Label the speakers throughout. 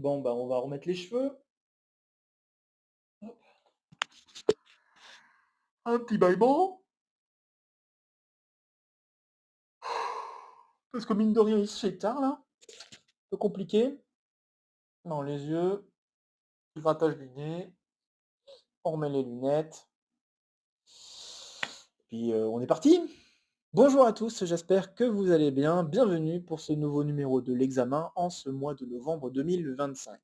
Speaker 1: Bon, bah, on va remettre les cheveux. Hop, un petit bâillement, parce que mine de rien, il se fait tard là, un peu compliqué. Dans les yeux, petit grattage du nez, on remet les lunettes, puis on est parti. Bonjour à tous, j'espère que vous allez bien. Bienvenue pour ce nouveau numéro de l'examen en ce mois de novembre 2025.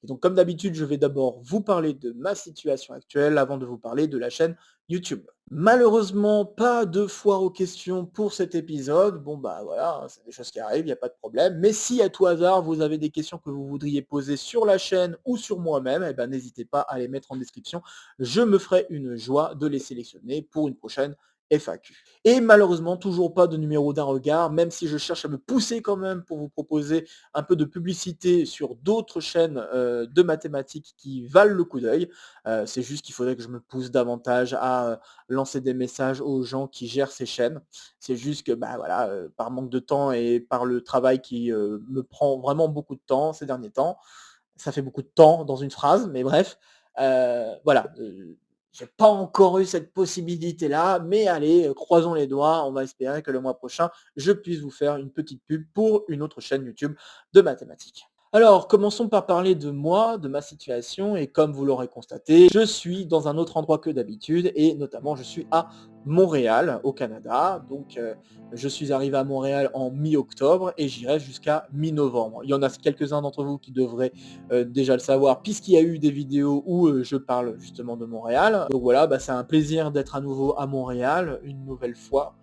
Speaker 1: Et donc comme d'habitude, je vais d'abord vous parler de ma situation actuelle avant de vous parler de la chaîne YouTube. Malheureusement, pas de foire aux questions pour cet épisode. Bon bah voilà, hein, c'est des choses qui arrivent, il n'y a pas de problème. Mais si à tout hasard vous avez des questions que vous voudriez poser sur la chaîne ou sur moi-même, eh ben, n'hésitez pas à les mettre en description. Je me ferai une joie de les sélectionner pour une prochaine FAQ. Et malheureusement, toujours pas de numéro d'un regard, même si je cherche à me pousser quand même pour vous proposer un peu de publicité sur d'autres chaînes de mathématiques qui valent le coup d'œil. C'est juste qu'il faudrait que je me pousse davantage à lancer des messages aux gens qui gèrent ces chaînes. C'est juste que bah, voilà, par manque de temps et par le travail qui me prend vraiment beaucoup de temps ces derniers temps, ça fait beaucoup de temps dans une phrase, mais bref, voilà, j'ai pas encore eu cette possibilité-là, mais allez, croisons les doigts, on va espérer que le mois prochain, je puisse vous faire une petite pub pour une autre chaîne YouTube de mathématiques. Alors, commençons par parler de moi, de ma situation, et comme vous l'aurez constaté, je suis dans un autre endroit que d'habitude, et notamment je suis à Montréal, au Canada. Donc, je suis arrivé à Montréal en mi-octobre et j'irai jusqu'à mi-novembre. Il y en a quelques-uns d'entre vous qui devraient déjà le savoir, puisqu'il y a eu des vidéos où je parle justement de Montréal. Donc voilà, bah, c'est un plaisir d'être à nouveau à Montréal, une nouvelle fois.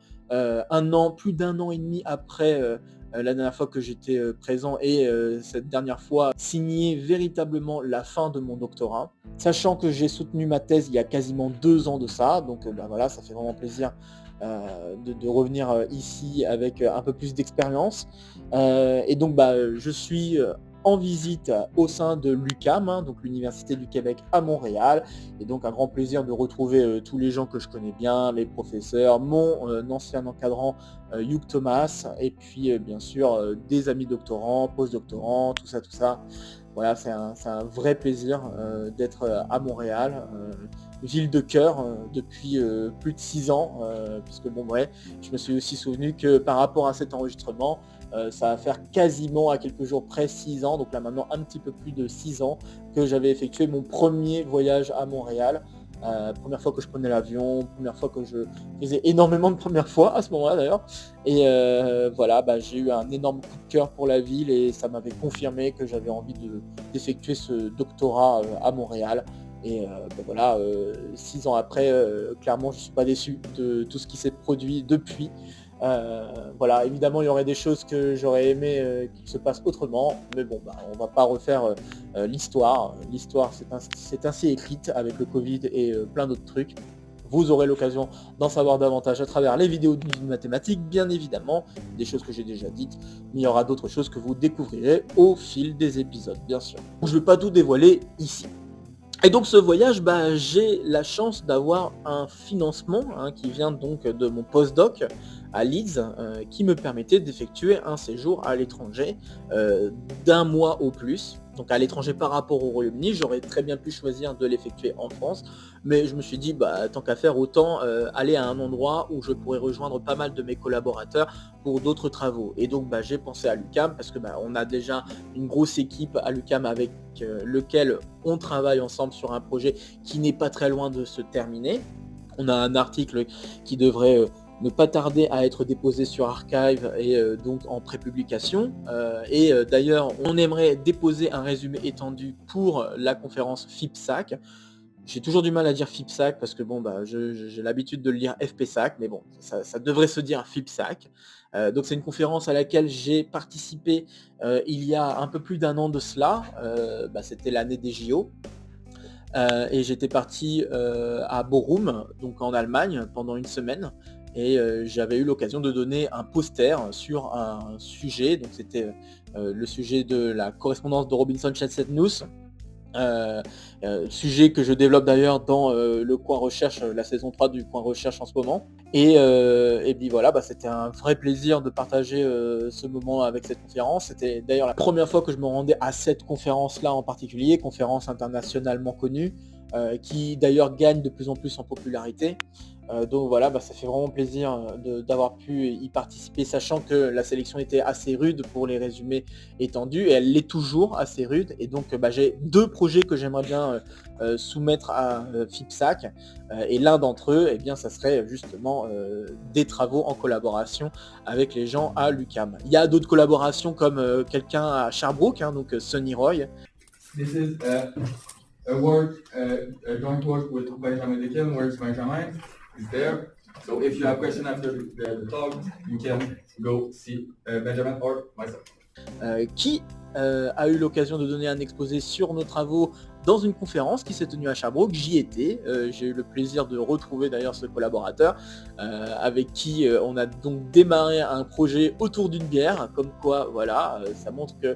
Speaker 1: Plus d'un an et demi après la dernière fois que j'étais présent et cette dernière fois signé véritablement la fin de mon doctorat. Sachant que j'ai soutenu ma thèse il y a quasiment 2 ans de ça, donc bah, voilà, ça fait vraiment plaisir de revenir ici avec un peu plus d'expérience. Et donc bah, je suis en visite au sein de l'UQAM, hein, donc l'Université du Québec à Montréal. Et donc un grand plaisir de retrouver tous les gens que je connais bien, les professeurs, mon ancien encadrant Hugh Thomas, et puis bien sûr des amis doctorants, post-doctorants, tout ça, tout ça. Voilà, c'est un vrai plaisir d'être à Montréal, ville de cœur depuis plus de 6 ans, puisque bon bref, je me suis aussi souvenu que par rapport à cet enregistrement, ça va faire quasiment à quelques jours près 6 ans, donc là maintenant un petit peu plus de 6 ans que j'avais effectué mon premier voyage à Montréal. Première fois que je prenais l'avion, première fois que je faisais énormément de premières fois à ce moment-là d'ailleurs. Et voilà, bah, j'ai eu un énorme coup de cœur pour la ville et ça m'avait confirmé que j'avais envie d'effectuer ce doctorat à Montréal. Et bah, voilà, 6 ans après, clairement, je ne suis pas déçu de tout ce qui s'est produit depuis. Voilà, évidemment, il y aurait des choses que j'aurais aimé qu'il se passe autrement, mais bon, bah, on va pas refaire l'histoire. L'histoire, c'est ainsi écrite avec le Covid et plein d'autres trucs. Vous aurez l'occasion d'en savoir davantage à travers les vidéos de mathématiques, bien évidemment, des choses que j'ai déjà dites, mais il y aura d'autres choses que vous découvrirez au fil des épisodes, bien sûr. Je ne vais pas tout dévoiler ici. Et donc ce voyage, bah, j'ai la chance d'avoir un financement hein, qui vient donc de mon postdoc à Leeds, qui me permettait d'effectuer un séjour à l'étranger d'un mois au plus. Donc à l'étranger par rapport au Royaume-Uni, j'aurais très bien pu choisir de l'effectuer en France, mais je me suis dit, bah, tant qu'à faire, autant aller à un endroit où je pourrais rejoindre pas mal de mes collaborateurs pour d'autres travaux. Et donc bah, j'ai pensé à l'UQAM parce que bah, on a déjà une grosse équipe à l'UQAM avec lequel on travaille ensemble sur un projet qui n'est pas très loin de se terminer. On a un article qui devrait ne pas tarder à être déposé sur Archive et donc en prépublication. Et d'ailleurs, on aimerait déposer un résumé étendu pour la conférence FIPSAC. J'ai toujours du mal à dire FIPSAC parce que bon, bah, j'ai l'habitude de le lire FPSAC, mais bon, ça devrait se dire FIPSAC. Donc c'est une conférence à laquelle j'ai participé il y a un peu plus d'un an de cela. Bah, c'était l'année des JO. Et j'étais parti à Bochum, donc en Allemagne, pendant une semaine. Et j'avais eu l'occasion de donner un poster sur un sujet. Donc c'était le sujet de la correspondance de Robinson Chadsworth. Heu sujet que je développe d'ailleurs dans, le coin recherche, la saison 3 du coin recherche en ce moment et puis voilà, bah, c'était un vrai plaisir de partager, ce moment avec cette conférence. C'était d'ailleurs la première fois que je me rendais à cette conférence-là en particulier, conférence internationalement connue, qui d'ailleurs gagne de plus en plus en popularité. Donc voilà, bah, ça fait vraiment plaisir, d'avoir pu y participer, sachant que la sélection était assez rude pour les résumés étendus et elle l'est toujours assez rude et donc, bah, j'ai 2 projets que j'aimerais bien, soumettre à, FIPSAC, et l'un d'entre eux et bien ça serait justement, des travaux en collaboration avec les gens à l'UQAM. Il y a d'autres collaborations comme, quelqu'un à Sherbrooke, hein, donc, Sonny Roy.
Speaker 2: This is a joint work with Benjamin Dekim. Where's Benjamin? He's there. So if you have questions after the talk, you can go see Benjamin or myself.
Speaker 1: Qui a eu l'occasion de donner un exposé sur nos travaux dans une conférence qui s'est tenue à Sherbrooke. J'y étais, j'ai eu le plaisir de retrouver d'ailleurs ce collaborateur, avec qui, on a donc démarré un projet autour d'une bière, comme quoi voilà, ça montre que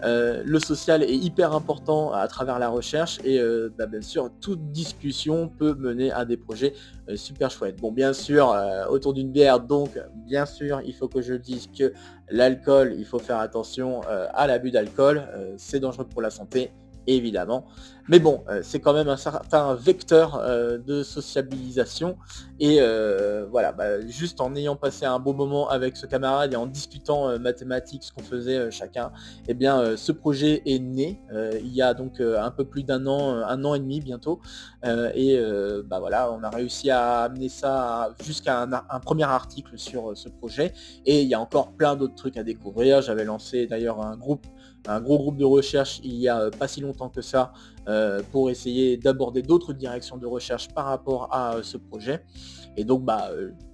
Speaker 1: le social est hyper important à travers la recherche et bah, bien sûr toute discussion peut mener à des projets, super chouettes. Bon bien sûr, autour d'une bière donc bien sûr il faut que je dise que l'alcool, il faut faire attention, à l'abus d'alcool, c'est dangereux pour la santé, évidemment. Mais bon, c'est quand même un certain vecteur, de sociabilisation et voilà, bah, juste en ayant passé un bon moment avec ce camarade et en discutant, mathématiques, ce qu'on faisait, chacun et bien, ce projet est né, il y a donc, un peu plus d'un an, 1 an et demi bientôt, et bah, voilà, on a réussi à amener ça jusqu'à un 1er article sur, ce projet et il y a encore plein d'autres trucs à découvrir. J'avais lancé d'ailleurs un gros groupe de recherche il y a, pas si longtemps que ça, pour essayer d'aborder d'autres directions de recherche par rapport à, ce projet et donc bah,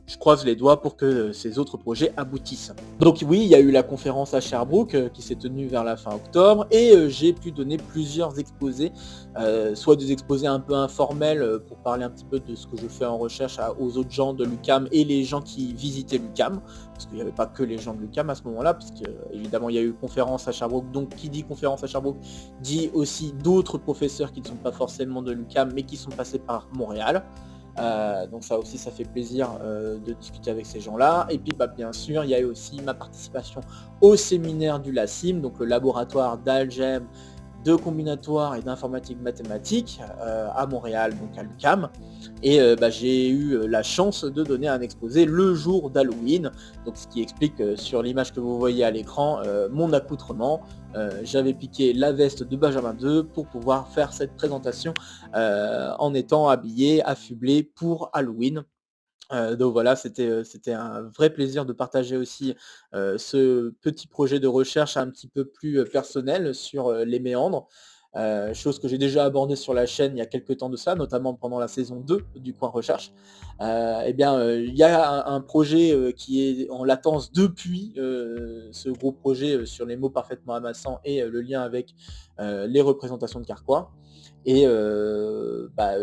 Speaker 1: je croise les doigts pour que ces autres projets aboutissent. Donc oui, il y a eu la conférence à Sherbrooke, qui s'est tenue vers la fin octobre et j'ai pu donner plusieurs exposés, soit des exposés un peu informels, pour parler un petit peu de ce que je fais en recherche aux autres gens de l'UQAM et les gens qui visitaient l'UQAM, parce qu'il n'y avait pas que les gens de l'UQAM à ce moment-là, parce que évidemment il y a eu conférence à Sherbrooke, donc qui dit conférence à Sherbrooke dit aussi d'autres professeurs qui ne sont pas forcément de l'UQAM mais qui sont passés par Montréal. Donc ça aussi, ça fait plaisir de discuter avec ces gens-là. Et puis bah, bien sûr, il y a eu aussi ma participation au séminaire du LACIM, donc le laboratoire d'algèbre, de combinatoire et d'informatique mathématique à Montréal, donc à l'UQAM. Et bah, j'ai eu la chance de donner un exposé le jour d'Halloween, donc ce qui explique sur l'image que vous voyez à l'écran mon accoutrement. J'avais piqué la veste de Benjamin II pour pouvoir faire cette présentation en étant habillé, affublé pour Halloween. Donc voilà, c'était un vrai plaisir de partager aussi, ce petit projet de recherche un petit peu plus, personnel sur, les méandres. Chose que j'ai déjà abordée sur la chaîne il y a quelque temps de ça, notamment pendant la saison 2 du coin recherche. Et bien, il y a un projet, qui est en latence depuis, ce gros projet, sur les mots parfaitement amassants et le lien avec, les représentations de Carquois et bah,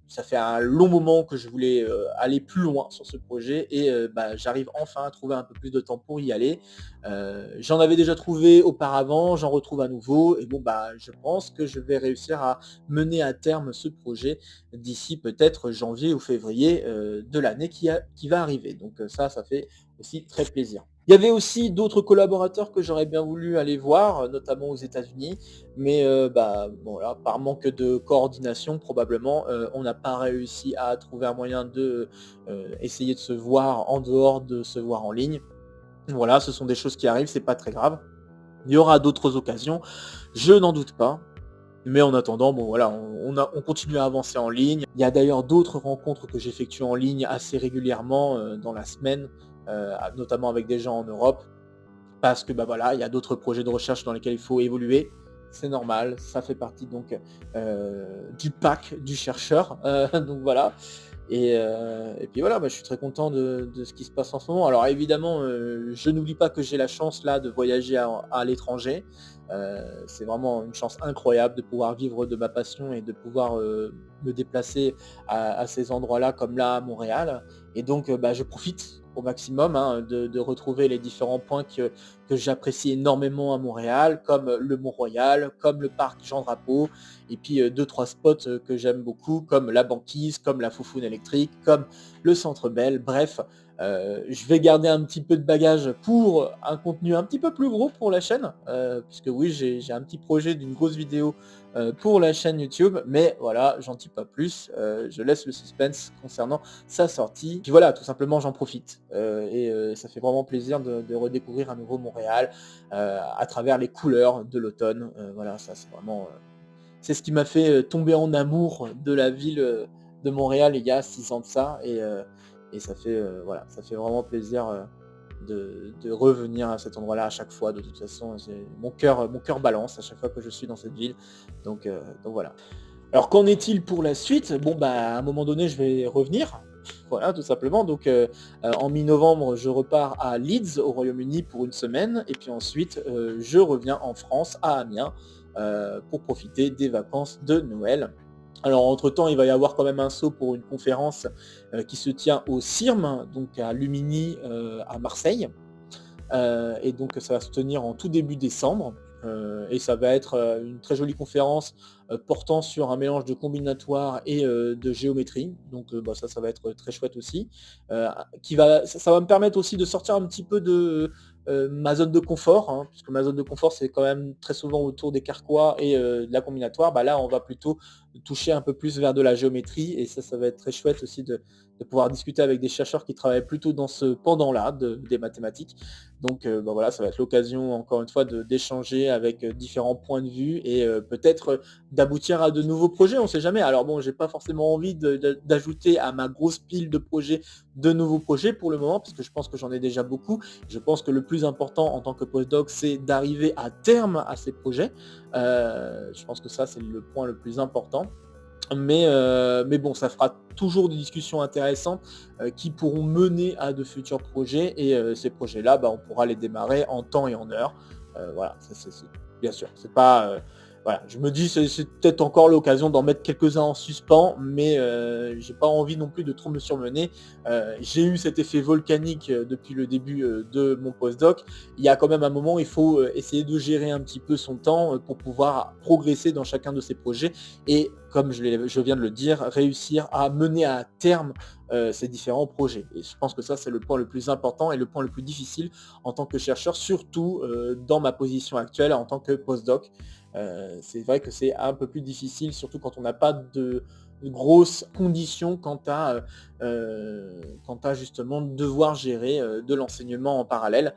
Speaker 1: ça fait un long moment que je voulais, aller plus loin sur ce projet et bah, j'arrive enfin à trouver un peu plus de temps pour y aller. J'en avais déjà trouvé auparavant, j'en retrouve à nouveau et bon, bah, je pense que je vais réussir à mener à terme ce projet d'ici peut-être janvier ou février, de l'année qui va arriver. Donc ça fait aussi très plaisir. Il y avait aussi d'autres collaborateurs que j'aurais bien voulu aller voir, notamment aux États-Unis, mais bah, bon là, par manque de coordination probablement, on n'a pas réussi à trouver un moyen de, essayer de se voir en dehors de se voir en ligne. Voilà, ce sont des choses qui arrivent, c'est pas très grave. Il y aura d'autres occasions, je n'en doute pas. Mais en attendant, bon voilà, on continue à avancer en ligne. Il y a d'ailleurs d'autres rencontres que j'effectue en ligne assez régulièrement, dans la semaine, notamment avec des gens en Europe. Parce que, bah, voilà, il y a d'autres projets de recherche dans lesquels il faut évoluer. C'est normal, ça fait partie donc, du pack du chercheur, donc voilà et puis voilà, bah, je suis très content de ce qui se passe en ce moment. Alors évidemment, je n'oublie pas que j'ai la chance là de voyager à l'étranger. C'est vraiment une chance incroyable de pouvoir vivre de ma passion et de pouvoir, me déplacer à ces endroits-là comme là à Montréal et donc, bah, je profite au maximum, hein, de retrouver les différents points que j'apprécie énormément à Montréal, comme le Mont-Royal, comme le parc Jean-Drapeau, et puis 2-3 spots que j'aime beaucoup, comme la Banquise, comme la Foufoune électrique, comme le Centre Bell. Bref, je vais garder un petit peu de bagage pour un contenu un petit peu plus gros pour la chaîne, puisque oui, j'ai un petit projet d'une grosse vidéo pour la chaîne YouTube, mais voilà, j'en dis pas plus, je laisse le suspense concernant sa sortie. Puis voilà, tout simplement, j'en profite, ça fait vraiment plaisir de redécouvrir à nouveau Montréal, à travers les couleurs de l'automne. Voilà, ça c'est vraiment, c'est ce qui m'a fait, tomber en amour de la ville, de Montréal il y a 6 ans de ça, et ça fait, voilà, ça fait vraiment plaisir, de revenir à cet endroit-là à chaque fois. De toute façon, mon cœur balance à chaque fois que je suis dans cette ville, donc voilà. Alors qu'en est-il pour la suite? Bon, bah, à un moment donné, je vais revenir, voilà, tout simplement. Donc, en mi-novembre, je repars à Leeds, au Royaume-Uni, pour une semaine, et puis ensuite, je reviens en France, à Amiens, pour profiter des vacances de Noël. Alors entre-temps, il va y avoir quand même un saut pour une conférence, qui se tient au CIRM, donc à Lumini, à Marseille. Et donc ça va se tenir en tout début décembre, et ça va être, une très jolie conférence, portant sur un mélange de combinatoire et de géométrie. Donc bah, ça va être très chouette aussi. Ça va me permettre aussi de sortir un petit peu de, ma zone de confort, hein, puisque ma zone de confort, c'est quand même très souvent autour des carquois et de la combinatoire. Bah, là, on va plutôt toucher un peu plus vers de la géométrie, et ça va être très chouette aussi de pouvoir discuter avec des chercheurs qui travaillent plutôt dans ce pendant-là des mathématiques. Donc bah, voilà, ça va être l'occasion encore une fois d'échanger avec, différents points de vue, et peut-être d'aboutir à de nouveaux projets, on ne sait jamais. Alors bon, j'ai pas forcément envie d'ajouter à ma grosse pile de projets, de nouveaux projets pour le moment, parce que je pense que j'en ai déjà beaucoup. Je pense que le plus important en tant que postdoc, c'est d'arriver à terme à ces projets. Je pense que ça, c'est le point le plus important. Mais bon, ça fera toujours des discussions intéressantes, qui pourront mener à de futurs projets, et ces projets-là, bah, on pourra les démarrer en temps et en heure. Voilà, ça c'est bien sûr, c'est pas, voilà, je me dis c'est peut-être encore l'occasion d'en mettre quelques-uns en suspens, mais j'ai pas envie non plus de trop me surmener. J'ai eu cet effet volcanique, depuis le début, de mon postdoc. Il y a quand même un moment, il faut, essayer de gérer un petit peu son temps, pour pouvoir progresser dans chacun de ces projets, et comme je viens de le dire, réussir à mener à terme, ces différents projets. Et je pense que ça, c'est le point le plus important et le point le plus difficile en tant que chercheur, surtout, dans ma position actuelle en tant que postdoc. C'est vrai que c'est un peu plus difficile, surtout quand on n'a pas de grosses conditions quant à justement devoir gérer, de l'enseignement en parallèle.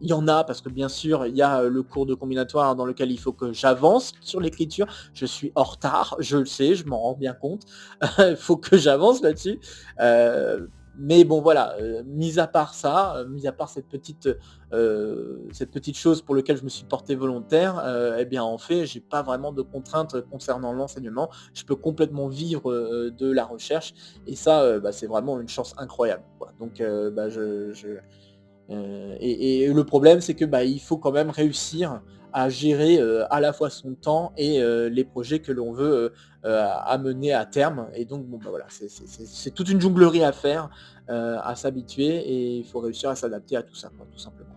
Speaker 1: Il y en a, parce que bien sûr, il y a, le cours de combinatoire dans lequel il faut que j'avance sur l'écriture. Je suis en retard, je le sais, je m'en rends bien compte. Il faut que j'avance là-dessus. Mais bon voilà, mis à part ça, mis à part cette petite chose pour laquelle je me suis porté volontaire, et bien en fait, j'ai pas vraiment de contraintes concernant l'enseignement. Je peux complètement vivre, de la recherche, et ça, bah, c'est vraiment une chance incroyable, quoi. Donc bah, et le problème, c'est que, bah, il faut quand même réussir à gérer, à la fois son temps et les projets que l'on veut, à mener à terme, et donc bon, bah, voilà, c'est toute une jonglerie à faire, à s'habituer, et il faut réussir à s'adapter à tout ça, quoi, tout simplement.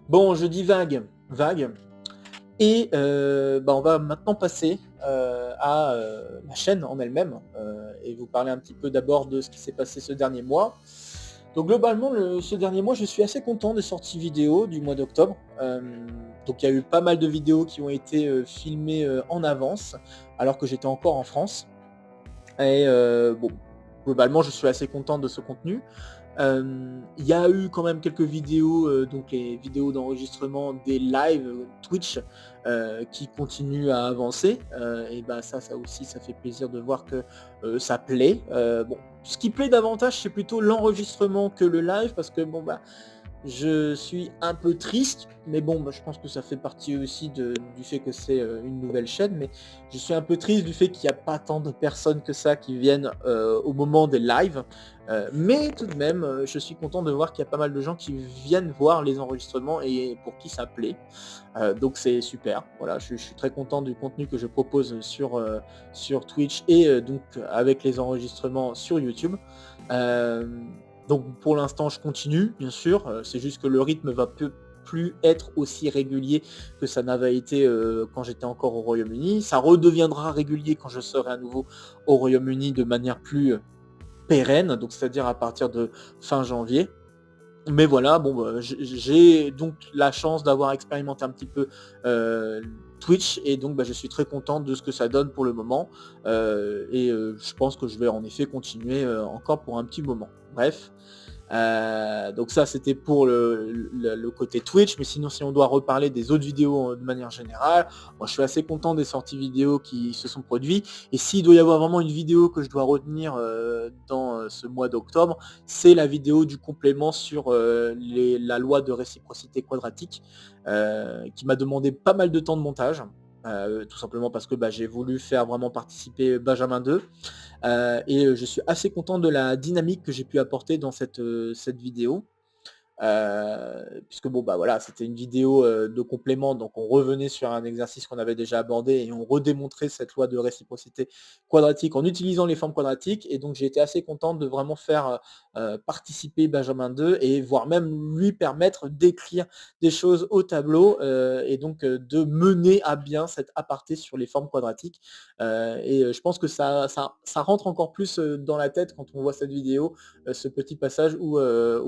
Speaker 1: Bon, je dis vague, et bah, on va maintenant passer, à, la chaîne en elle-même, et vous parler un petit peu d'abord de ce qui s'est passé ce dernier mois. Donc globalement, ce dernier mois, je suis assez content des sorties vidéo du mois d'octobre. Donc il y a eu pas mal de vidéos qui ont été, filmées, en avance, alors que j'étais encore en France, et bon, globalement, je suis assez content de ce contenu. Il y a eu quand même quelques vidéos, donc les vidéos d'enregistrement des lives, Twitch, qui continuent à avancer, et bah, ça aussi, ça fait plaisir de voir que, ça plaît. Bon, ce qui plaît davantage, c'est plutôt l'enregistrement que le live, parce que bon, bah, je suis un peu triste, mais bon, bah, je pense que ça fait partie aussi du fait que c'est, une nouvelle chaîne, mais je suis un peu triste du fait qu'il n'y a pas tant de personnes que ça qui viennent, au moment des lives. Mais tout de même, je suis content de voir qu'il y a pas mal de gens qui viennent voir les enregistrements et pour qui ça plaît. Donc c'est super. Voilà, je suis très content du contenu que je propose sur Twitch, et donc avec les enregistrements sur YouTube. Hem Donc pour l'instant, je continue, bien sûr, c'est juste que le rythme va plus être aussi régulier que ça n'avait été, quand j'étais encore au Royaume-Uni. Ça redeviendra régulier quand je serai à nouveau au Royaume-Uni de manière plus, pérenne, donc c'est-à-dire à partir de fin janvier. Mais voilà, bon, bah, j'ai donc la chance d'avoir expérimenté un petit peu, Twitch et donc, bah, je suis très content de ce que ça donne pour le moment, je pense que je vais en effet continuer, encore pour un petit moment. Bref, donc ça c'était pour le côté Twitch, mais sinon si on doit reparler des autres vidéos, de manière générale, moi je suis assez content des sorties vidéo qui se sont produites et s'il doit y avoir vraiment une vidéo que je dois retenir, dans, ce mois d'octobre, c'est la vidéo du complément sur, la loi de réciprocité quadratique, qui m'a demandé pas mal de temps de montage, tout simplement parce que, bah, j'ai voulu faire vraiment participer Benjamin 2. Je suis assez content de la dynamique que j'ai pu apporter dans cette vidéo. Puisque bon, bah, voilà, c'était une vidéo, de complément, donc on revenait sur un exercice qu'on avait déjà abordé et on redémontrait cette loi de réciprocité quadratique en utilisant les formes quadratiques et donc j'ai été assez content de vraiment faire, participer Benjamin 2 et voire même lui permettre d'écrire des choses au tableau, et donc, de mener à bien cet aparté sur les formes quadratiques. Je pense que ça rentre encore plus, dans la tête quand on voit cette vidéo, ce petit passage où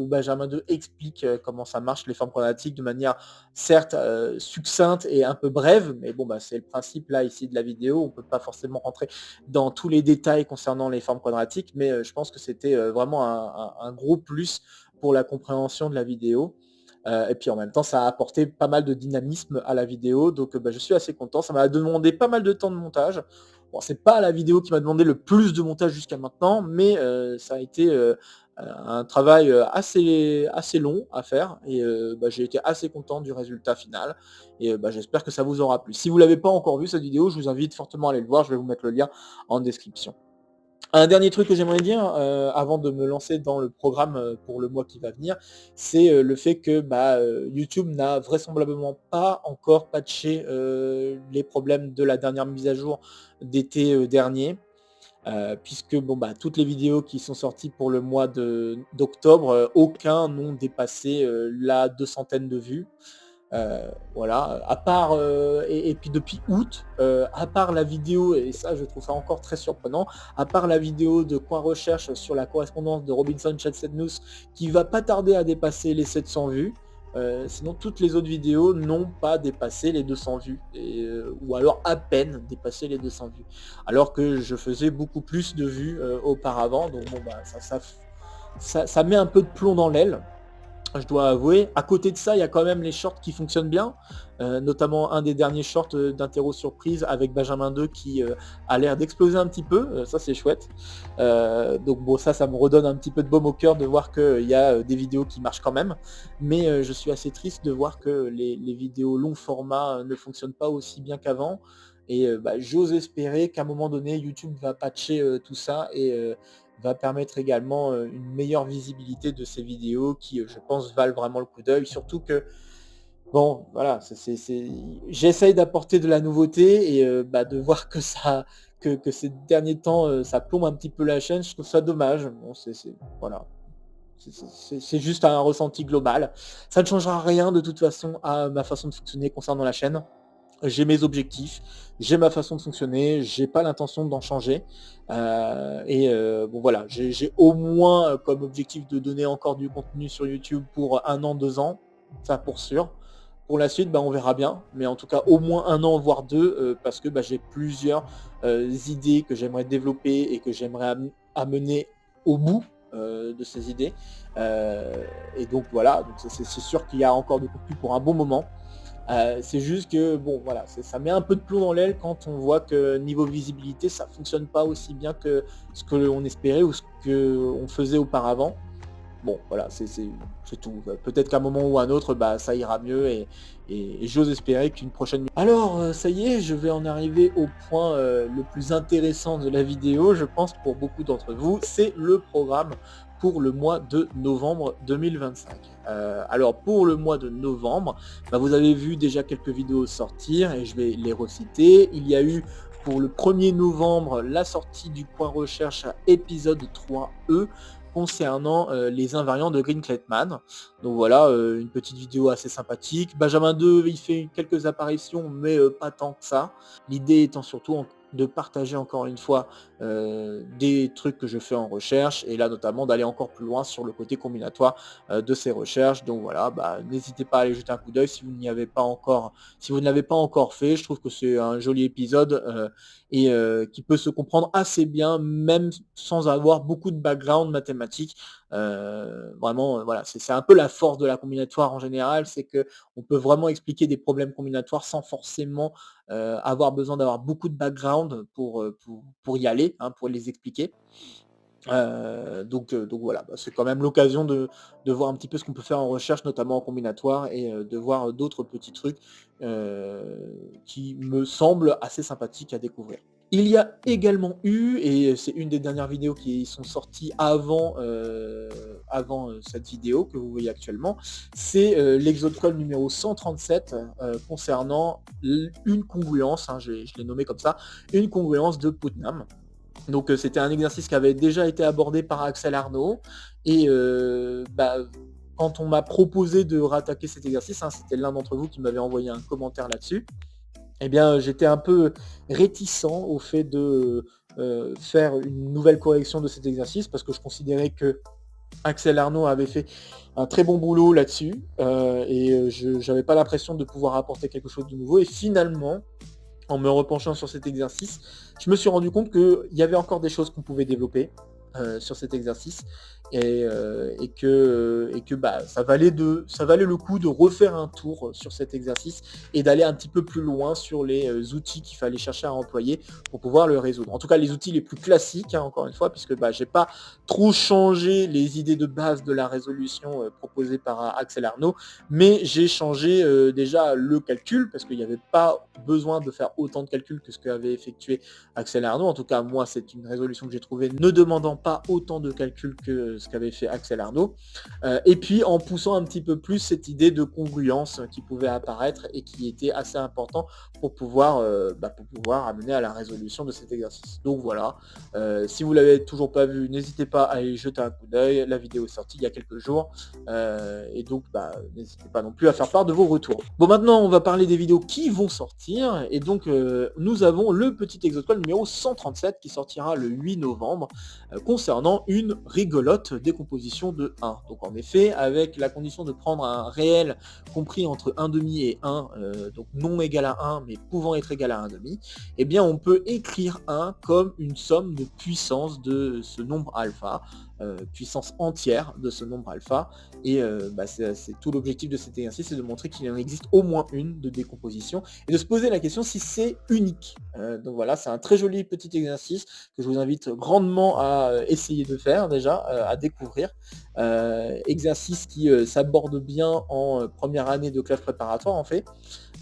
Speaker 1: Benjamin 2 explique, comment ça marche les formes quadratiques de manière certes, succincte et un peu brève, mais bon, bah, c'est le principe là ici de la vidéo. On peut pas forcément rentrer dans tous les détails concernant les formes quadratiques, mais je pense que c'était, vraiment un gros plus pour la compréhension de la vidéo. Et puis en même temps, ça a apporté pas mal de dynamisme à la vidéo, donc bah, je suis assez content. Ça m'a demandé pas mal de temps de montage. Bon, c'est pas la vidéo qui m'a demandé le plus de montage jusqu'à maintenant, mais ça a été, un travail, assez long à faire et bah, j'ai été assez content du résultat final et bah, j'espère que ça vous aura plu. Si vous l'avez pas encore vu cette vidéo, je vous invite fortement à aller le voir, je vais vous mettre le lien en description. Un dernier truc que j'aimerais dire, avant de me lancer dans le programme, pour le mois qui va venir, c'est, le fait que, bah, YouTube n'a vraisemblablement pas encore patché, les problèmes de la dernière mise à jour d'été, dernier. Puisque bon, bah, toutes les vidéos qui sont sorties pour le mois d'octobre, aucun n'ont dépassé, la 200aine de vues. Voilà, à part, puis depuis août, à part la vidéo et ça je trouve ça encore très surprenant, à part la vidéo de Coin Recherche sur la correspondance de Robinson Chadsednous qui va pas tarder à dépasser les 700 vues, sinon toutes les autres vidéos n'ont pas dépassé les 200 vues ou alors à peine dépassé les 200 vues. Alors que je faisais beaucoup plus de vues, auparavant, donc bon, bah, ça met un peu de plomb dans l'aile. Je dois avouer. À côté de ça, il y a quand même les shorts qui fonctionnent bien, notamment un des derniers shorts, d'Interro Surprise avec Benjamin 2 qui, a l'air d'exploser un petit peu, ça c'est chouette. Donc bon, ça me redonne un petit peu de baume au cœur de voir qu'il y a, des vidéos qui marchent quand même. Mais, je suis assez triste de voir que les vidéos long format, ne fonctionnent pas aussi bien qu'avant et bah, j'ose espérer qu'à un moment donné, YouTube va patcher, tout ça et va permettre également, une meilleure visibilité de ces vidéos qui, je pense, valent vraiment le coup d'œil. Surtout que, bon, voilà, j'essaye d'apporter de la nouveauté et bah, de voir que que ces derniers temps, ça plombe un petit peu la chaîne, je trouve ça dommage. Bon, voilà, c'est juste un ressenti global. Ça ne changera rien de toute façon à ma façon de fonctionner concernant la chaîne. J'ai mes objectifs, j'ai ma façon de fonctionner, j'ai pas l'intention d'en changer. Bon voilà, j'ai au moins, comme objectif de donner encore du contenu sur YouTube pour 1 an, 2 ans, ça pour sûr. Pour la suite, bah, on verra bien, mais en tout cas au moins 1 an, voire 2, parce que, bah, j'ai plusieurs, idées que j'aimerais développer et que j'aimerais amener au bout, de ces idées. Et donc voilà, donc c'est sûr qu'il y a encore du contenu pour un bon moment. C'est juste que bon voilà, ça met un peu de plomb dans l'aile quand on voit que niveau visibilité, ça fonctionne pas aussi bien que ce que l'on espérait ou ce qu'on faisait auparavant. Bon voilà, c'est tout. Peut-être qu'à un moment ou à un autre, bah, ça ira mieux et j'ose espérer qu'une prochaine alors, ça y est, je vais en arriver au point, le plus intéressant de la vidéo, je pense pour beaucoup d'entre vous, c'est le programme pour le mois de novembre 2025. Alors pour le mois de novembre, bah, vous avez vu déjà quelques vidéos sortir et je vais les reciter. Il y a eu pour le 1er novembre la sortie du Coin Recherche à épisode 3E, concernant les invariants de Green-Klettmann. Donc voilà, une petite vidéo assez sympathique. Benjamin 2, il fait quelques apparitions, mais pas tant que ça. L'idée étant surtout de partager encore une fois des trucs que je fais en recherche, et là notamment d'aller encore plus loin sur le côté combinatoire de ces recherches. Donc voilà, n'hésitez pas à aller jeter un coup d'œil si vous n'y avez pas encore, si vous ne l'avez pas encore fait. Je trouve que c'est un joli épisode et qui peut se comprendre assez bien, même sans avoir beaucoup de background mathématique. Vraiment, voilà, c'est un peu la force de la combinatoire en général, c'est que on peut vraiment expliquer des problèmes combinatoires sans forcément avoir besoin d'avoir beaucoup de background pour y aller, hein, pour les expliquer. Donc voilà, c'est quand même l'occasion de voir un petit peu ce qu'on peut faire en recherche, notamment en combinatoire, et de voir d'autres petits trucs qui me semblent assez sympathiques à découvrir. Il y a également eu, et c'est une des dernières vidéos qui sont sorties avant cette vidéo que vous voyez actuellement, c'est l'Exode Call numéro 137 concernant une congruence, hein, je l'ai nommé comme ça, une congruence de Putnam. Donc c'était un exercice qui avait déjà été abordé par Axel Arnaud, et quand on m'a proposé de rattaquer cet exercice, hein, c'était l'un d'entre vous qui m'avait envoyé un commentaire là-dessus, eh bien j'étais un peu réticent au fait de faire une nouvelle correction de cet exercice, parce que je considérais que Axel Arnaud avait fait un très bon boulot là-dessus, et je n'avais pas l'impression de pouvoir apporter quelque chose de nouveau, et finalement, en me repenchant sur cet exercice, je me suis rendu compte qu'il y avait encore des choses qu'on pouvait développer sur cet exercice, et que ça valait le coup de refaire un tour sur cet exercice et d'aller un petit peu plus loin sur les outils qu'il fallait chercher à employer pour pouvoir le résoudre. En tout cas, les outils les plus classiques, hein, encore une fois, puisque j'ai pas trop changé les idées de base de la résolution proposée par Axel Arnaud, mais j'ai changé déjà le calcul, parce qu'il n'y avait pas besoin de faire autant de calculs que ce qu'avait effectué Axel Arnaud. En tout cas, moi, c'est une résolution que j'ai trouvée ne demandant pas autant de calculs que ce qu'avait fait Axel Arnaud. Et puis, en poussant un petit peu plus cette idée de congruence qui pouvait apparaître et qui était assez important pour pouvoir amener à la résolution de cet exercice. Donc voilà, si vous l'avez toujours pas vu, n'hésitez pas à y jeter un coup d'œil. La vidéo est sortie il y a quelques jours, et donc n'hésitez pas non plus à faire part de vos retours. Bon, maintenant on va parler des vidéos qui vont sortir, et donc nous avons le petit Exode Call numéro 137 qui sortira le 8 novembre concernant une rigolote décomposition de 1. Donc en effet, avec la condition de prendre un réel compris entre 1,5 et 1, donc non égal à 1 mais pouvant être égal à 1,5, eh bien on peut écrire 1 comme une somme de puissance de ce nombre alpha, puissance entière de ce nombre alpha, et c'est tout l'objectif de cet exercice, c'est de montrer qu'il en existe au moins une de décomposition, et de se poser la question si c'est unique. Donc voilà, c'est un très joli petit exercice que je vous invite grandement à essayer de faire déjà, à découvrir. Exercice qui s'aborde bien en première année de classe préparatoire en fait.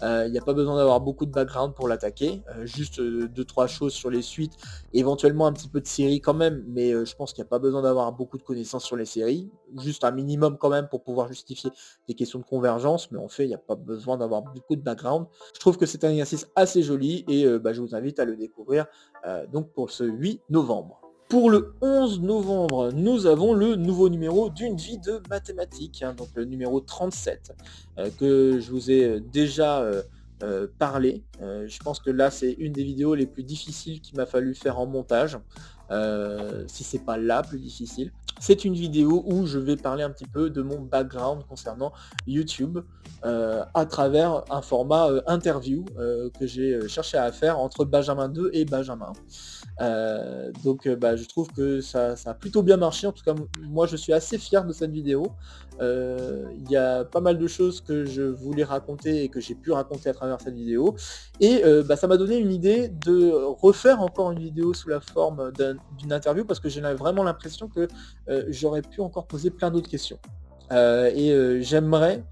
Speaker 1: Il n'y a pas besoin d'avoir beaucoup de background pour l'attaquer, juste 2-3 choses sur les suites, éventuellement un petit peu de série quand même, mais je pense qu'il n'y a pas besoin d'avoir beaucoup de connaissances sur les séries, juste un minimum quand même pour pouvoir justifier des questions de convergence, mais en fait il n'y a pas besoin d'avoir beaucoup de background. Je trouve que c'est un exercice assez joli, et je vous invite à le découvrir donc pour ce 8 novembre. Pour le 11 novembre, nous avons le nouveau numéro d'une vie de mathématiques, hein, donc le numéro 37, que je vous ai déjà parlé. Je pense que là, c'est une des vidéos les plus difficiles qu'il m'a fallu faire en montage, si c'est pas la plus difficile. C'est une vidéo où je vais parler un petit peu de mon background concernant YouTube à travers un format interview que j'ai cherché à faire entre Benjamin 2 et Benjamin. Je trouve que ça a plutôt bien marché. En tout cas, moi je suis assez fier de cette vidéo. Il y a pas mal de choses que je voulais raconter et que j'ai pu raconter à travers cette vidéo, et ça m'a donné une idée de refaire encore une vidéo sous la forme d'une interview, parce que j'ai vraiment l'impression que j'aurais pu encore poser plein d'autres questions, j'aimerais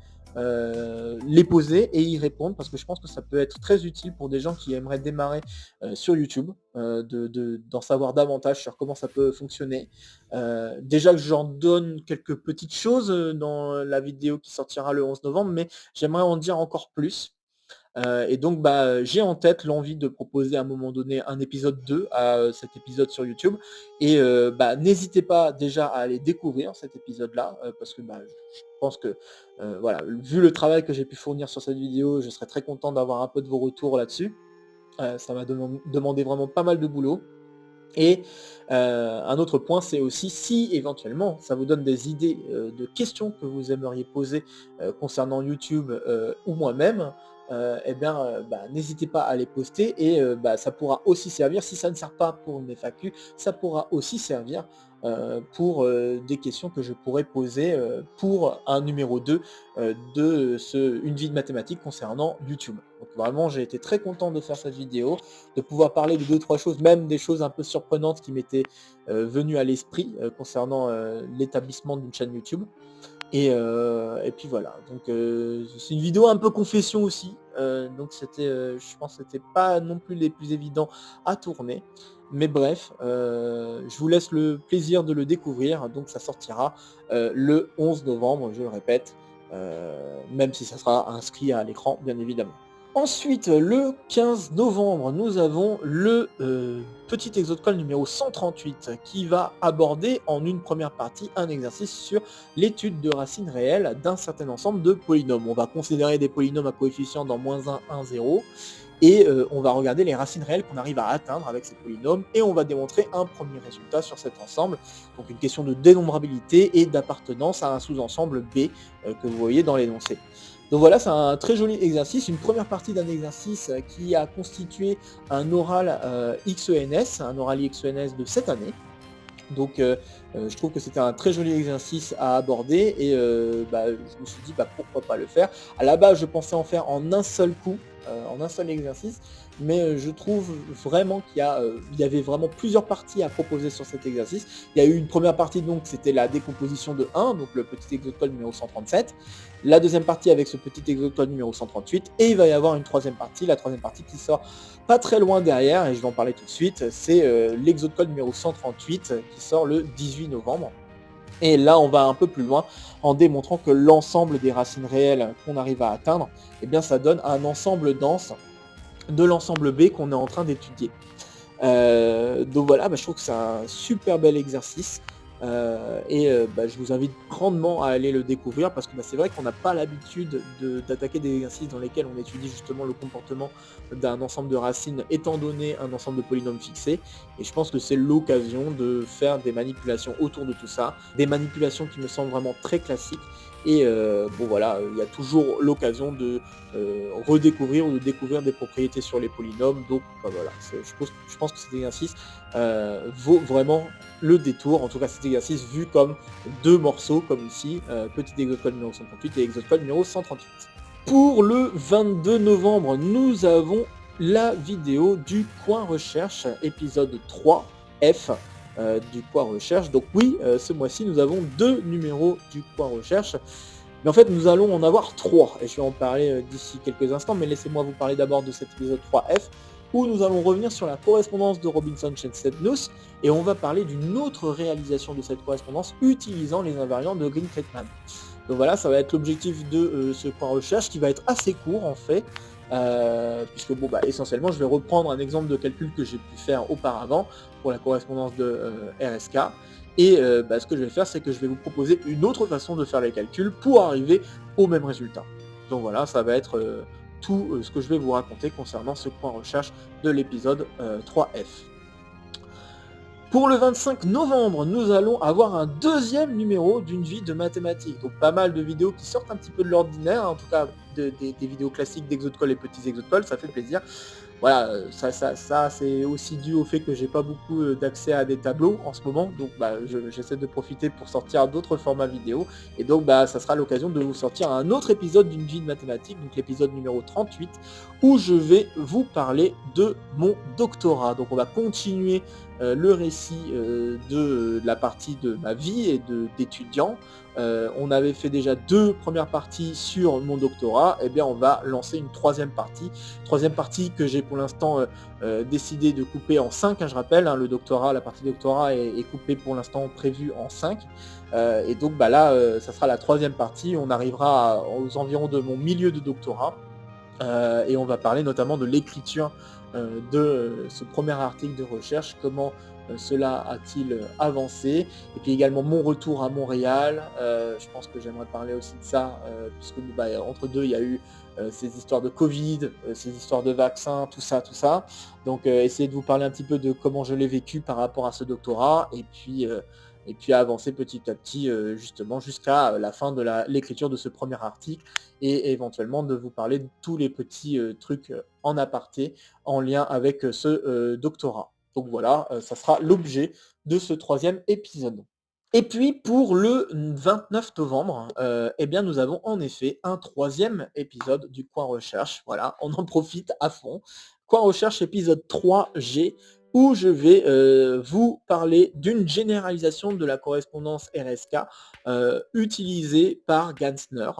Speaker 1: les poser et y répondre, parce que je pense que ça peut être très utile pour des gens qui aimeraient démarrer sur YouTube, d'en savoir davantage sur comment ça peut fonctionner. Déjà que j'en donne quelques petites choses dans la vidéo qui sortira le 11 novembre, mais j'aimerais en dire encore plus. Et donc j'ai en tête l'envie de proposer à un moment donné un épisode 2 à, cet épisode sur YouTube et n'hésitez pas déjà à aller découvrir cet épisode-là, parce que, je pense que, voilà, vu le travail que j'ai pu fournir sur cette vidéo, je serais très content d'avoir un peu de vos retours là-dessus. Ça m'a demandé vraiment pas mal de boulot. Et un autre point, c'est aussi si éventuellement ça vous donne des idées, de questions que vous aimeriez poser, concernant YouTube, ou moi-même, n'hésitez pas à les poster et ça pourra aussi servir, si ça ne sert pas pour une FAQ, ça pourra aussi servir, pour, des questions que je pourrais poser, pour un numéro 2 de Une vie de mathématiques concernant YouTube. Donc vraiment, j'ai été très content de faire cette vidéo, de pouvoir parler de deux trois choses, même des choses un peu surprenantes qui m'étaient, venues à l'esprit, concernant, l'établissement d'une chaîne YouTube et puis voilà, donc c'est une vidéo un peu confession aussi, donc c'était, je pense que c'était pas non plus les plus évidents à tourner. Mais bref, je vous laisse le plaisir de le découvrir, donc ça sortira, le 11 novembre, je le répète, même si ça sera inscrit à l'écran bien évidemment. Ensuite, le 15 novembre, nous avons le petit exocole numéro 138 qui va aborder en une première partie un exercice sur l'étude de racines réelles d'un certain ensemble de polynômes. On va considérer des polynômes à coefficient dans -1, 1, 0 et on va regarder les racines réelles qu'on arrive à atteindre avec ces polynômes et on va démontrer un premier résultat sur cet ensemble. Donc une question de dénombrabilité et d'appartenance à un sous-ensemble B que vous voyez dans l'énoncé. Donc voilà, c'est un très joli exercice, une première partie d'un exercice qui a constitué un oral XENS, un oral XENS de cette année. Donc je trouve que c'était un très joli exercice à aborder et je me suis dit pourquoi pas le faire. À la base, je pensais en faire en un seul coup, en un seul exercice, mais je trouve vraiment il y avait vraiment plusieurs parties à proposer sur cet exercice. Il y a eu une première partie, donc c'était la décomposition de 1, donc le petit exocode numéro 137. La deuxième partie avec ce petit exocode numéro 138 et il va y avoir une troisième partie, la troisième partie qui sort pas très loin derrière, et je vais en parler tout de suite, c'est l'exocode numéro 138 qui sort le 18 novembre. Et là, on va un peu plus loin en démontrant que l'ensemble des racines réelles qu'on arrive à atteindre, ça donne un ensemble dense de l'ensemble B qu'on est en train d'étudier. Donc voilà, je trouve que c'est un super bel exercice. Je vous invite grandement à aller le découvrir parce que c'est vrai qu'on n'a pas l'habitude d'attaquer des exercices dans lesquels on étudie justement le comportement d'un ensemble de racines étant donné un ensemble de polynômes fixés, et je pense que c'est l'occasion de faire des manipulations autour de tout ça, des manipulations qui me semblent vraiment très classiques et il y a toujours l'occasion de redécouvrir ou de découvrir des propriétés sur les polynômes, donc je pense que cet exercice vaut vraiment le détour, en tout cas cet exercice vu comme deux morceaux, comme ici, petit exocode numéro 138 et exocode numéro 138. Pour le 22 novembre, nous avons la vidéo du coin recherche, épisode 3F du coin recherche. Donc oui, ce mois-ci, nous avons 2 numéros du coin recherche. Mais en fait, nous allons en avoir 3, et je vais en parler d'ici quelques instants, mais laissez-moi vous parler d'abord de cet épisode 3F, où nous allons revenir sur la correspondance de Robinson-Chestnut, et on va parler d'une autre réalisation de cette correspondance utilisant les invariants de Green-Kleitman. Donc voilà, ça va être l'objectif de ce point recherche qui va être assez court en fait, puisque essentiellement je vais reprendre un exemple de calcul que j'ai pu faire auparavant pour la correspondance de RSK, et ce que je vais faire, c'est que je vais vous proposer une autre façon de faire les calculs pour arriver au même résultat. Donc voilà, ça va être tout ce que je vais vous raconter concernant ce point recherche de l'épisode 3F. Pour le 25 novembre, nous allons avoir un deuxième numéro d'une vie de mathématiques. Donc pas mal de vidéos qui sortent un petit peu de l'ordinaire, en tout cas des vidéos classiques d'exocoles et petits exocoles, ça fait plaisir. Voilà, ça c'est aussi dû au fait que j'ai pas beaucoup d'accès à des tableaux en ce moment, donc j'essaie de profiter pour sortir d'autres formats vidéo, et donc ça sera l'occasion de vous sortir un autre épisode d'une vie de mathématiques, donc l'épisode numéro 38, où je vais vous parler de mon doctorat. Donc on va continuer le récit de la partie de ma vie et d'étudiant. On avait fait déjà 2 premières parties sur mon doctorat, et bien on va lancer une troisième partie que j'ai pour l'instant décidé de couper en 5, je rappelle, le doctorat, la partie doctorat est coupée pour l'instant prévue en 5, et donc ça sera la troisième partie, on arrivera aux environs de mon milieu de doctorat. Et on va parler notamment de l'écriture de ce premier article de recherche, comment cela a-t-il avancé, et puis également mon retour à Montréal. Je pense que j'aimerais parler aussi de ça, puisque entre deux, il y a eu ces histoires de Covid, ces histoires de vaccins, tout ça, tout ça. Donc essayer de vous parler un petit peu de comment je l'ai vécu par rapport à ce doctorat, et puis avancer petit à petit justement jusqu'à la fin de l'écriture de ce premier article, et éventuellement de vous parler de tous les petits trucs en aparté en lien avec ce doctorat. Donc voilà, ça sera l'objet de ce troisième épisode. Et puis pour le 29 novembre, eh bien nous avons en effet un troisième épisode du Coin Recherche. Voilà, on en profite à fond. Coin Recherche épisode 3G, où je vais vous parler d'une généralisation de la correspondance RSK utilisée par Gansner.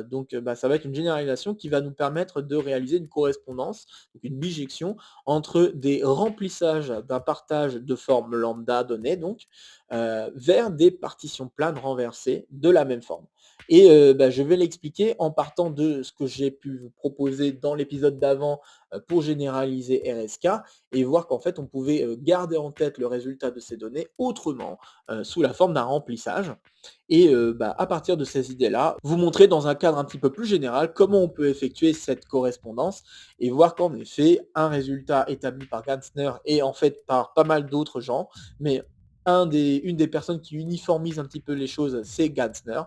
Speaker 1: Donc ça va être une généralisation qui va nous permettre de réaliser une correspondance, donc une bijection, entre des remplissages d'un partage de forme lambda donnée, donc, vers des partitions planes renversées de la même forme. Et je vais l'expliquer en partant de ce que j'ai pu vous proposer dans l'épisode d'avant pour généraliser RSK, et voir qu'en fait on pouvait garder en tête le résultat de ces données autrement, sous la forme d'un remplissage. Et à partir de ces idées-là, vous montrer dans un cadre un petit peu plus général comment on peut effectuer cette correspondance, et voir qu'en effet un résultat établi par Gansner et en fait par pas mal d'autres gens, mais une des personnes qui uniformise un petit peu les choses, c'est Gansner.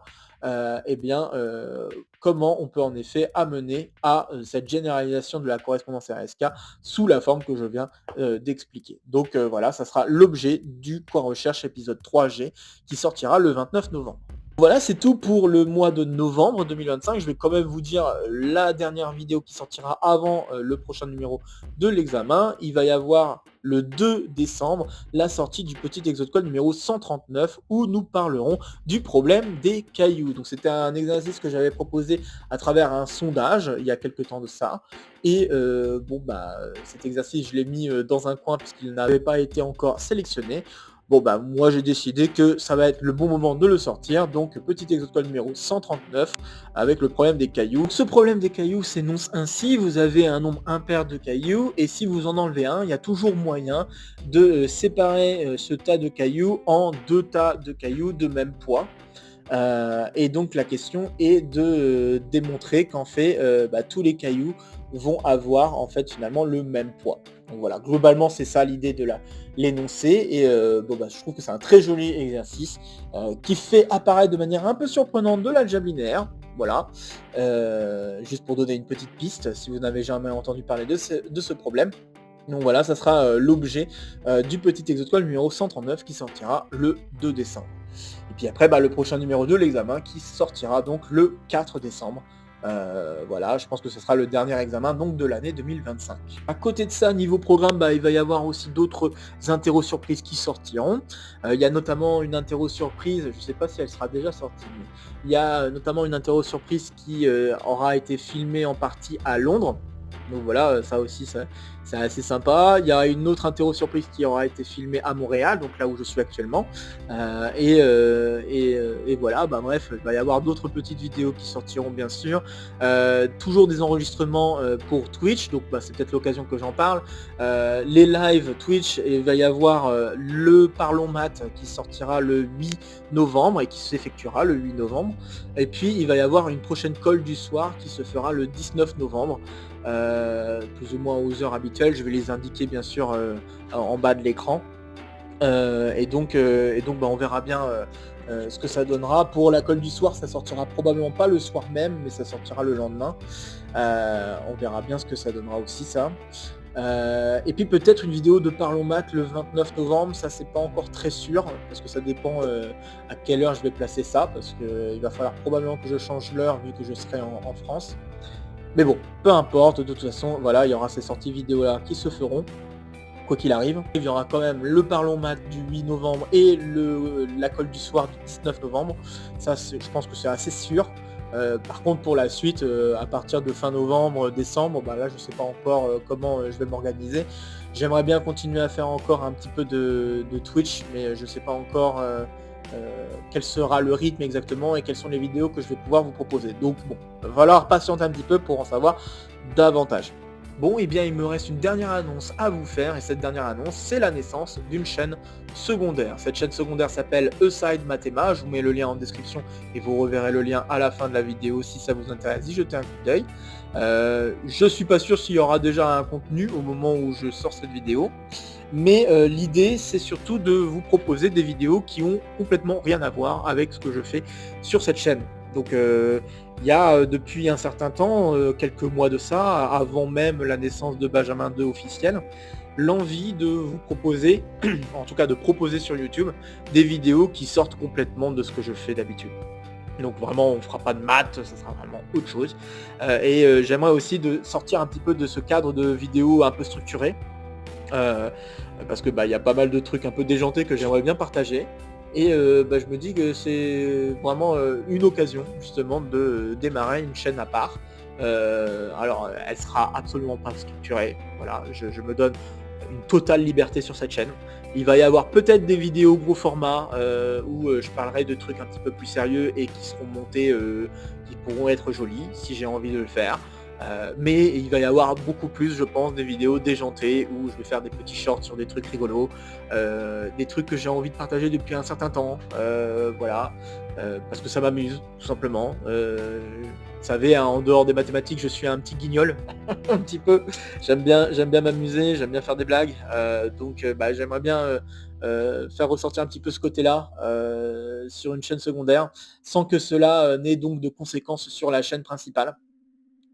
Speaker 1: Comment on peut en effet amener à cette généralisation de la correspondance RSK sous la forme que je viens d'expliquer. Donc voilà, ça sera l'objet du Coin Recherche épisode 3G qui sortira le 29 novembre. Voilà, c'est tout pour le mois de novembre 2025. Je vais quand même vous dire la dernière vidéo qui sortira avant le prochain numéro de l'examen. Il va y avoir le 2 décembre la sortie du petit exocode numéro 139, où nous parlerons du problème des cailloux. Donc c'était un exercice que j'avais proposé à travers un sondage il y a quelques temps de ça. Et cet exercice, je l'ai mis dans un coin puisqu'il n'avait pas été encore sélectionné. Moi j'ai décidé que ça va être le bon moment de le sortir, donc petit exocode numéro 139 avec le problème des cailloux. Ce problème des cailloux s'énonce ainsi: vous avez un nombre impair de cailloux, et si vous en enlevez un, il y a toujours moyen de séparer ce tas de cailloux en deux tas de cailloux de même poids. Et donc la question est de démontrer qu'en fait tous les cailloux vont avoir en fait finalement le même poids. Donc voilà, globalement c'est ça l'idée de l'énoncé, et je trouve que c'est un très joli exercice qui fait apparaître de manière un peu surprenante de l'algèbre linéaire. Voilà, juste pour donner une petite piste si vous n'avez jamais entendu parler de ce problème. Donc voilà, ça sera l'objet du petit exocode numéro 139 qui sortira le 2 décembre. Et puis après, le prochain numéro de l'examen qui sortira donc le 4 décembre. Voilà, je pense que ce sera le dernier examen donc de l'année 2025. À côté de ça, niveau programme, il va y avoir aussi d'autres interros surprises qui sortiront. Il y a notamment une interro surprise, je ne sais pas si elle sera déjà sortie, mais il y a notamment une interro surprise qui aura été filmée en partie à Londres. Donc voilà, ça aussi, c'est assez sympa. Il y a une autre interro surprise qui aura été filmée à Montréal, donc là où je suis actuellement. Et voilà, bref, il va y avoir d'autres petites vidéos qui sortiront bien sûr. Toujours des enregistrements pour Twitch, donc c'est peut-être l'occasion que j'en parle. Les lives Twitch, il va y avoir le Parlons Maths qui sortira le 8 novembre et qui s'effectuera le 8 novembre. Et puis il va y avoir une prochaine call du soir qui se fera le 19 novembre. Plus ou moins aux heures habituelles, je vais les indiquer bien sûr en bas de l'écran. Et donc on verra bien ce que ça donnera. Pour la colle du soir, ça sortira probablement pas le soir même, mais ça sortira le lendemain. On verra bien ce que ça donnera aussi, ça. Et puis peut-être une vidéo de Parlons Maths le 29 novembre, ça c'est pas encore très sûr, parce que ça dépend à quelle heure je vais placer ça, parce qu'il va falloir probablement que je change l'heure vu que je serai en France. Mais bon, peu importe, de toute façon, voilà, il y aura ces sorties vidéo là qui se feront, quoi qu'il arrive. Il y aura quand même le Parlons Maths du 8 novembre et la colle du soir du 19 novembre. Ça, je pense que c'est assez sûr. Par contre, pour la suite, à partir de fin novembre, décembre, là, je sais pas encore comment je vais m'organiser. J'aimerais bien continuer à faire encore un petit peu de Twitch, mais je sais pas encore quel sera le rythme exactement et quelles sont les vidéos que je vais pouvoir vous proposer. Donc bon, il va falloir patienter un petit peu pour en savoir davantage. Bon, et bien il me reste une dernière annonce à vous faire, et cette dernière annonce, c'est la naissance d'une chaîne secondaire. Cette chaîne secondaire s'appelle Aside Mathéma, je vous mets le lien en description et vous reverrez le lien à la fin de la vidéo si ça vous intéresse, y jetez un coup d'œil. Je suis pas sûr s'il y aura déjà un contenu au moment où je sors cette vidéo, mais l'idée c'est surtout de vous proposer des vidéos qui ont complètement rien à voir avec ce que je fais sur cette chaîne. Donc il y a depuis un certain temps, quelques mois de ça, avant même la naissance de Benjamin 2 officiel, l'envie de vous proposer, en tout cas de proposer sur YouTube, des vidéos qui sortent complètement de ce que je fais d'habitude. Donc vraiment on fera pas de maths, ça sera vraiment autre chose. J'aimerais aussi de sortir un petit peu de ce cadre de vidéos un peu structuré. Parce que il y a pas mal de trucs un peu déjantés que j'aimerais bien partager. Et je me dis que c'est vraiment une occasion justement de démarrer une chaîne à part. Alors elle sera absolument pas structurée, voilà, je me donne une totale liberté sur cette chaîne. Il va y avoir peut-être des vidéos gros format où je parlerai de trucs un petit peu plus sérieux et qui seront montés, qui pourront être jolis si j'ai envie de le faire. Mais il va y avoir beaucoup plus, je pense, des vidéos déjantées où je vais faire des petits shorts sur des trucs rigolos, des trucs que j'ai envie de partager depuis un certain temps, voilà, parce que ça m'amuse, tout simplement. Vous savez, hein, en dehors des mathématiques, je suis un petit guignol, un petit peu. J'aime bien m'amuser, j'aime bien faire des blagues, donc j'aimerais bien faire ressortir un petit peu ce côté-là sur une chaîne secondaire, sans que cela n'ait donc de conséquences sur la chaîne principale.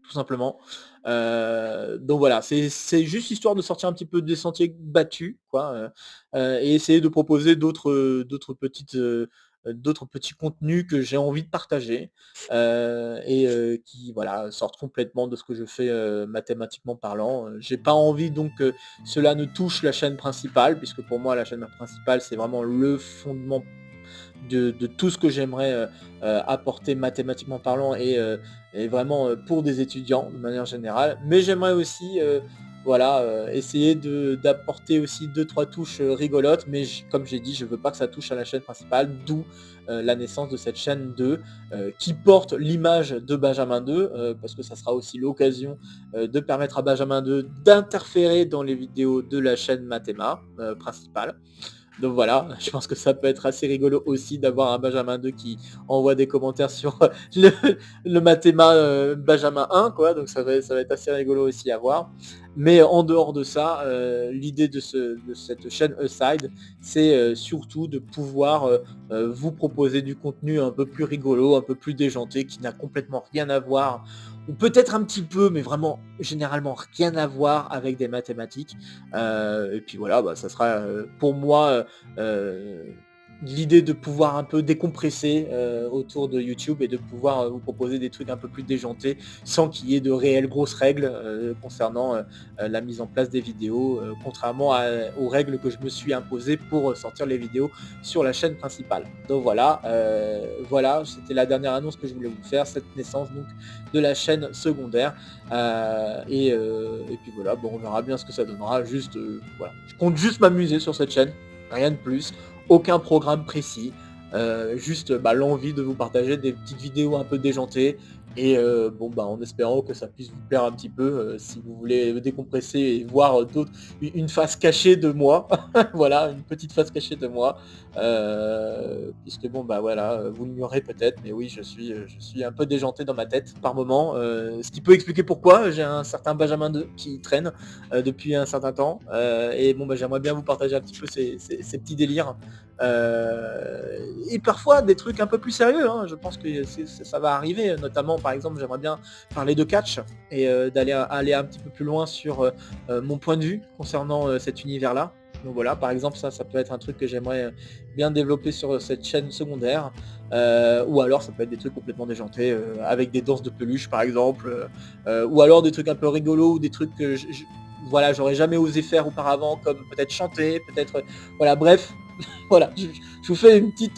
Speaker 1: Tout simplement. Donc voilà, c'est juste histoire de sortir un petit peu des sentiers battus, quoi, et essayer de proposer d'autres petits contenus que j'ai envie de partager, qui voilà, sortent complètement de ce que je fais, mathématiquement parlant. J'ai pas envie donc que cela ne touche la chaîne principale, puisque pour moi la chaîne principale, c'est vraiment le fondement de tout ce que j'aimerais apporter mathématiquement parlant et vraiment pour des étudiants de manière générale. Mais j'aimerais aussi voilà, essayer d'apporter aussi deux trois touches rigolotes, mais comme j'ai dit, je veux pas que ça touche à la chaîne principale, d'où la naissance de cette chaîne 2 qui porte l'image de Benjamin 2, parce que ça sera aussi l'occasion de permettre à Benjamin 2 d'interférer dans les vidéos de la chaîne Mathéma principale. Donc voilà, je pense que ça peut être assez rigolo aussi d'avoir un Benjamin 2 qui envoie des commentaires sur le Mathéma Benjamin 1, quoi, donc ça va être assez rigolo aussi à voir. Mais en dehors de ça, l'idée de cette chaîne Aside, c'est surtout de pouvoir vous proposer du contenu un peu plus rigolo, un peu plus déjanté, qui n'a complètement rien à voir, ou peut-être un petit peu, mais vraiment généralement rien à voir avec des mathématiques. Et puis voilà, ça sera pour moi l'idée de pouvoir un peu décompresser autour de YouTube et de pouvoir vous proposer des trucs un peu plus déjantés sans qu'il y ait de réelles grosses règles concernant la mise en place des vidéos, contrairement aux règles que je me suis imposées pour sortir les vidéos sur la chaîne principale. Donc voilà, voilà, c'était la dernière annonce que je voulais vous faire, cette naissance donc de la chaîne secondaire. Et puis voilà, bon, on verra bien ce que ça donnera. Juste, voilà, je compte juste m'amuser sur cette chaîne, rien de plus, aucun programme précis, juste l'envie de vous partager des petites vidéos un peu déjantées et en espérant que ça puisse vous plaire un petit peu si vous voulez décompresser et voir une face cachée de moi. Voilà, une petite face cachée de moi, puisque voilà, vous l'ignorez peut-être, mais oui, je suis un peu déjanté dans ma tête par moment, ce qui peut expliquer pourquoi j'ai un certain Benjamin 2 qui traîne depuis un certain temps, et j'aimerais bien vous partager un petit peu ces petits délires, et parfois des trucs un peu plus sérieux, hein. Je pense que ça va arriver, notamment par exemple j'aimerais bien parler de catch et aller un petit peu plus loin sur mon point de vue concernant cet univers-là. Donc voilà, par exemple ça peut être un truc que j'aimerais bien développer sur cette chaîne secondaire, ou alors ça peut être des trucs complètement déjantés avec des danses de peluche par exemple, ou alors des trucs un peu rigolos ou des trucs que voilà, j'aurais jamais osé faire auparavant, comme peut-être chanter, peut-être voilà, bref. Voilà, je vous fais un petit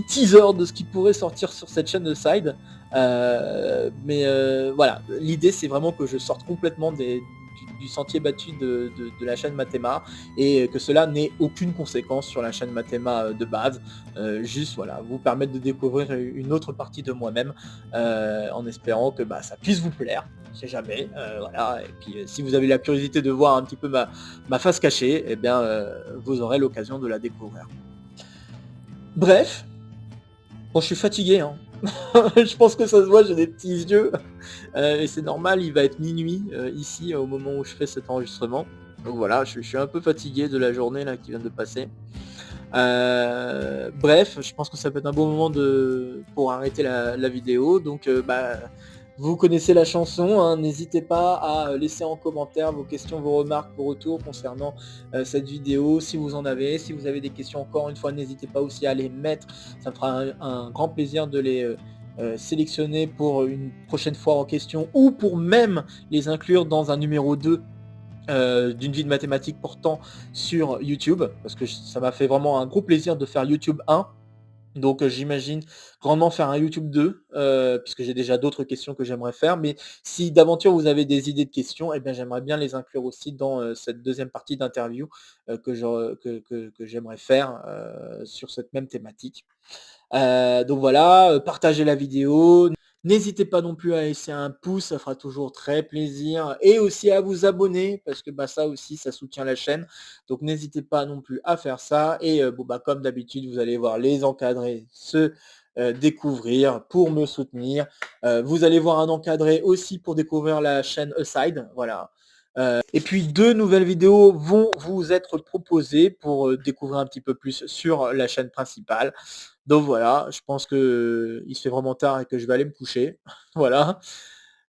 Speaker 1: teaser de ce qui pourrait sortir sur cette chaîne de Side. Voilà, l'idée c'est vraiment que je sorte complètement du sentier battu de la chaîne Mathéma et que cela n'ait aucune conséquence sur la chaîne Mathéma de base. Juste voilà, vous permettre de découvrir une autre partie de moi-même en espérant que ça puisse vous plaire. On sait jamais, voilà. Et puis si vous avez la curiosité de voir un petit peu ma face cachée, eh bien vous aurez l'occasion de la découvrir. Bref, bon, je suis fatigué, hein. Je pense que ça se voit, j'ai des petits yeux. Et c'est normal, il va être minuit ici au moment où je fais cet enregistrement. Donc voilà, je suis un peu fatigué de la journée là qui vient de passer. Bref, je pense que ça peut être un bon moment pour arrêter la vidéo. Donc vous connaissez la chanson, hein, n'hésitez pas à laisser en commentaire vos questions, vos remarques, vos retours concernant cette vidéo, si vous en avez. Si vous avez des questions, encore une fois, n'hésitez pas aussi à les mettre. Ça me fera un grand plaisir de les sélectionner pour une prochaine fois en question ou pour même les inclure dans un numéro 2 d'une vie de mathématiques portant sur YouTube, parce que ça m'a fait vraiment un gros plaisir de faire YouTube 1. Donc j'imagine grandement faire un YouTube 2, puisque j'ai déjà d'autres questions que j'aimerais faire. Mais si d'aventure vous avez des idées de questions, eh bien j'aimerais bien les inclure aussi dans cette deuxième partie d'interview que j'aimerais faire sur cette même thématique. Donc voilà, partagez la vidéo. N'hésitez pas non plus à laisser un pouce, ça fera toujours très plaisir. Et aussi à vous abonner, parce que ça aussi, ça soutient la chaîne. Donc n'hésitez pas non plus à faire ça. Et comme d'habitude, vous allez voir les encadrés se découvrir pour me soutenir. Vous allez voir un encadré aussi pour découvrir la chaîne Aside. Voilà. Et puis 2 nouvelles vidéos vont vous être proposées pour découvrir un petit peu plus sur la chaîne principale. Donc voilà, je pense que il se fait vraiment tard et que je vais aller me coucher. Voilà.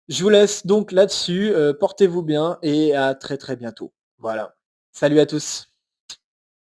Speaker 1: Je vous laisse donc là-dessus, portez-vous bien et à très, très bientôt. Voilà. Salut à tous.